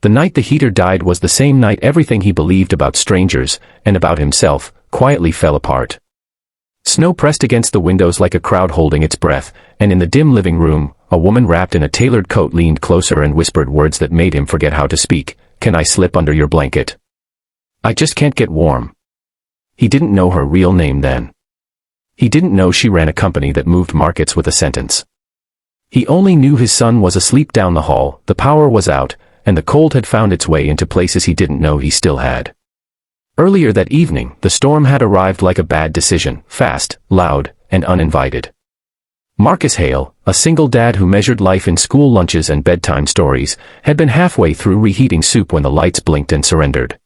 The night the heater died was the same night everything he believed about strangers, and about himself, quietly fell apart. Snow pressed against the windows like a crowd holding its breath, and in the dim living room, a woman wrapped in a tailored coat leaned closer and whispered words that made him forget how to speak. "Can I slip under your blanket? I just can't get warm." He didn't know her real name then. He didn't know she ran a company that moved markets with a sentence. He only knew his son was asleep down the hall, the power was out, and the cold had found its way into places he didn't know he still had. Earlier that evening, the storm had arrived like a bad decision, fast, loud, and uninvited. Marcus Hale, a single dad who measured life in school lunches and bedtime stories, had been halfway through reheating soup when the lights blinked and surrendered.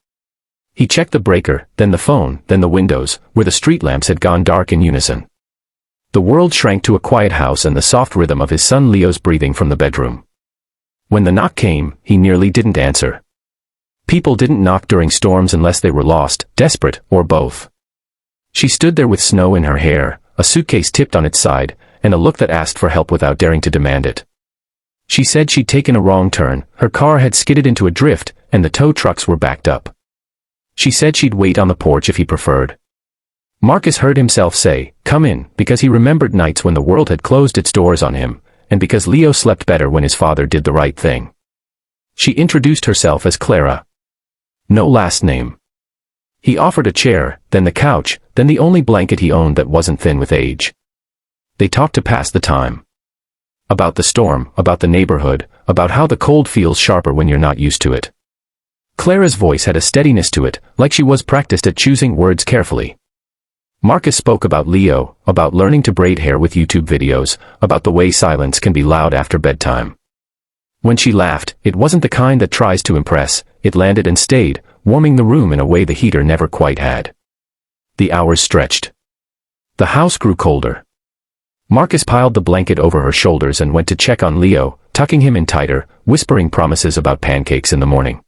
He checked the breaker, then the phone, then the windows, where the street lamps had gone dark in unison. The world shrank to a quiet house and the soft rhythm of his son Leo's breathing from the bedroom. When the knock came, he nearly didn't answer. People didn't knock during storms unless they were lost, desperate, or both. She stood there with snow in her hair, a suitcase tipped on its side, and a look that asked for help without daring to demand it. She said she'd taken a wrong turn, her car had skidded into a drift, and the tow trucks were backed up. She said she'd wait on the porch if he preferred. Marcus heard himself say, "Come in," because he remembered nights when the world had closed its doors on him, and because Leo slept better when his father did the right thing. She introduced herself as Clara. No last name. He offered a chair, then the couch, then the only blanket he owned that wasn't thin with age. They talked to pass the time. About the storm, about the neighborhood, about how the cold feels sharper when you're not used to it. Clara's voice had a steadiness to it, like she was practiced at choosing words carefully. Marcus spoke about Leo, about learning to braid hair with YouTube videos, about the way silence can be loud after bedtime. When she laughed, it wasn't the kind that tries to impress, it landed and stayed, warming the room in a way the heater never quite had. The hours stretched. The house grew colder. Marcus piled the blanket over her shoulders and went to check on Leo, tucking him in tighter, whispering promises about pancakes in the morning.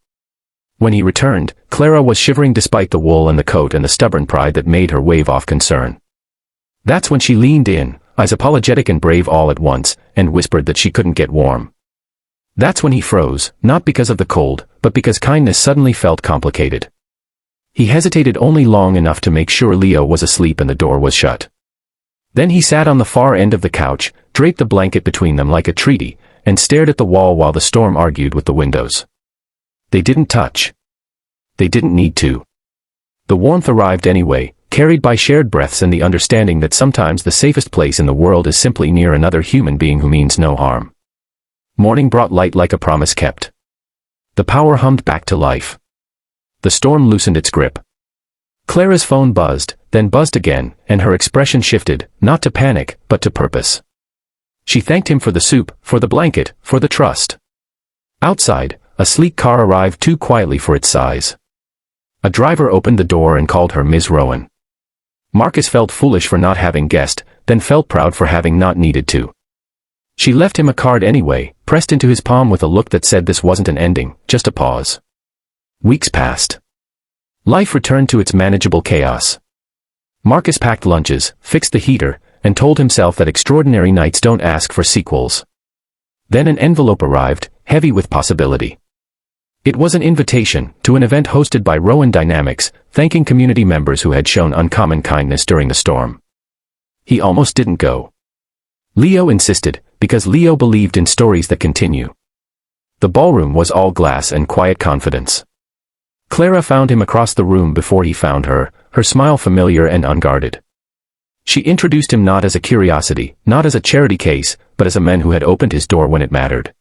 When he returned, Clara was shivering despite the wool and the coat and the stubborn pride that made her wave off concern. That's when she leaned in, eyes apologetic and brave all at once, and whispered that she couldn't get warm. That's when he froze, not because of the cold, but because kindness suddenly felt complicated. He hesitated only long enough to make sure Leo was asleep and the door was shut. Then he sat on the far end of the couch, draped the blanket between them like a treaty, and stared at the wall while the storm argued with the windows. They didn't touch. They didn't need to. The warmth arrived anyway, carried by shared breaths and the understanding that sometimes the safest place in the world is simply near another human being who means no harm. Morning brought light like a promise kept. The power hummed back to life. The storm loosened its grip. Clara's phone buzzed, then buzzed again, and her expression shifted, not to panic, but to purpose. She thanked him for the soup, for the blanket, for the trust. Outside, a sleek car arrived too quietly for its size. A driver opened the door and called her Ms. Rowan. Marcus felt foolish for not having guessed, then felt proud for having not needed to. She left him a card anyway, pressed into his palm with a look that said this wasn't an ending, just a pause. Weeks passed. Life returned to its manageable chaos. Marcus packed lunches, fixed the heater, and told himself that extraordinary nights don't ask for sequels. Then an envelope arrived, heavy with possibility. It was an invitation to an event hosted by Rowan Dynamics, thanking community members who had shown uncommon kindness during the storm. He almost didn't go. Leo insisted, because Leo believed in stories that continue. The ballroom was all glass and quiet confidence. Clara found him across the room before he found her, her smile familiar and unguarded. She introduced him not as a curiosity, not as a charity case, but as a man who had opened his door when it mattered.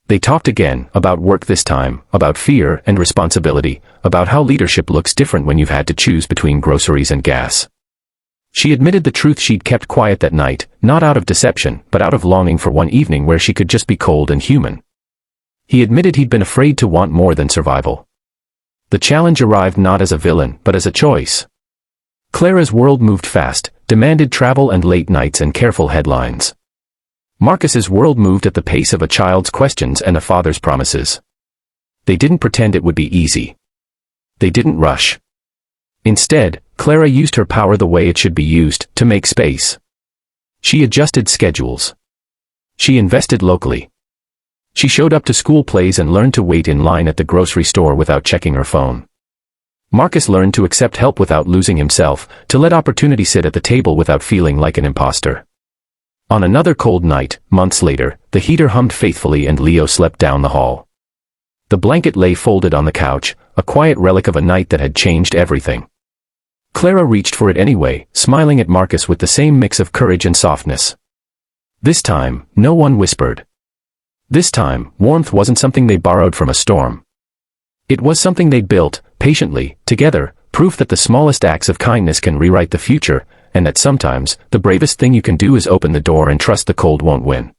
They talked again, about work this time, about fear and responsibility, about how leadership looks different when you've had to choose between groceries and gas. She admitted the truth she'd kept quiet that night, not out of deception, but out of longing for one evening where she could just be cold and human. He admitted he'd been afraid to want more than survival. The challenge arrived not as a villain, but as a choice. Clara's world moved fast, demanded travel and late nights and careful headlines. Marcus's world moved at the pace of a child's questions and a father's promises. They didn't pretend it would be easy. They didn't rush. Instead, Clara used her power the way it should be used, to make space. She adjusted schedules. She invested locally. She showed up to school plays and learned to wait in line at the grocery store without checking her phone. Marcus learned to accept help without losing himself, to let opportunity sit at the table without feeling like an imposter. On another cold night, months later, the heater hummed faithfully and Leo slept down the hall. The blanket lay folded on the couch, a quiet relic of a night that had changed everything. Clara reached for it anyway, smiling at Marcus with the same mix of courage and softness. This time, no one whispered. This time, warmth wasn't something they borrowed from a storm. It was something they'd built, patiently, together, proof that the smallest acts of kindness can rewrite the future, and that sometimes, the bravest thing you can do is open the door and trust the cold won't win.